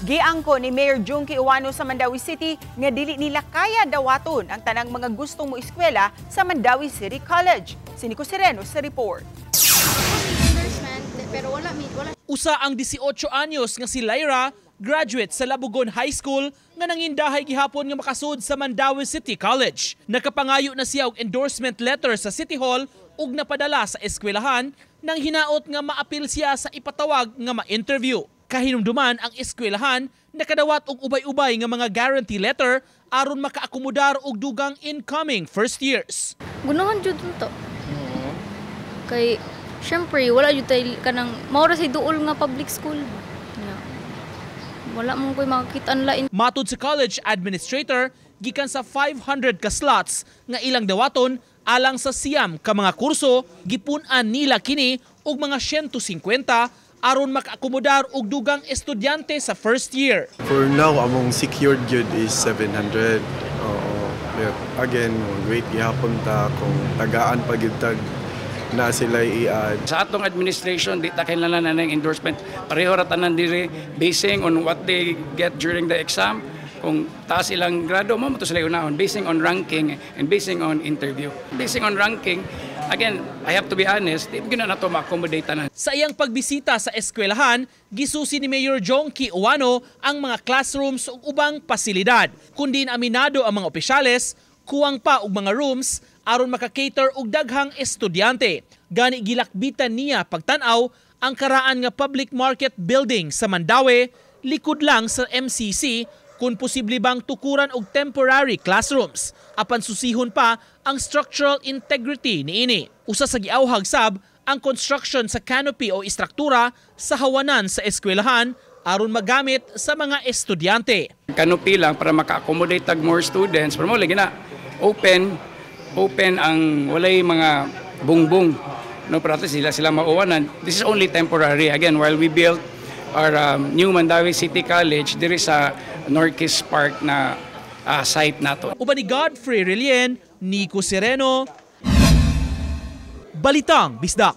Giangko ni Mayor Junkie Uwano sa Mandawi City nga dili nila kaya dawaton ang tanang mga gustong mo eskwela sa Mandawi City College. Si Nico Sereno sa report. Usa ang 18 anyos nga si Lyra, graduate sa Labugon High School nga nangindahay gihapon nga makasud sa Mandawi City College. Nakapangayo na siya og endorsement letter sa City Hall ug napadala sa eskwelahan nang hinaot nga maapil siya sa ipatawag nga ma-interview. Kahinumduman ang eskwelahan nakadawat og ubay-ubay nga mga guarantee letter aron makaakomodar og dugang incoming first years. Gunahan jud to. Kay syempre wala jud tay kanang maura say duol nga public school. Wala mong ko'y makakita lain. Matud sa college administrator, gikan sa 500 ka slots nga ilang dawaton alang sa siyam ka mga kurso, gipun-an nila kini og mga 150 aron makaakomodar og dugang estudyante sa first year. For now, among secured yun is 700. Again, wait gihapon ta kung tagaan pa gyud tag na sila i-add. Sa atong administration, di ta kailangan na ng endorsement. Pareho ra tanan diri basing on what they get during the exam. Kung taas ilang grado, mo to sila unahon basing on ranking and basing on interview. Basing on ranking, again, I have to be honest, di gina na to ma-accommodate tanan. Sa iyang pagbisita sa eskwelahan, gisusi ni Mayor Junkie Uwano ang mga classrooms ug ubang pasilidad. Kundi aminado ang mga opisyales, kuwang pa og mga rooms aron maka-cater og daghang estudyante. Gani gilakbitan niya pagtan-aw ang karaan nga public market building sa Mandawi, likod lang sa MCC, kung posible bang tukuran og temporary classrooms. Apan susihon pa ang structural integrity niini. Usa sa giawhag sab ang construction sa canopy o istruktura sa hawanan sa eskwelahan aron magamit sa mga estudyante. Canopy lang para maka-accommodate tag more students. Pero mo lagi na open ang walay mga bungbong. No, para sila mauwanan. This is only temporary. Again, while we build our new Mandawi City College, there is a Norquist Park na site nato. Uban ni Godfrey Relien, Nico Sereno, Balitang Bisdak.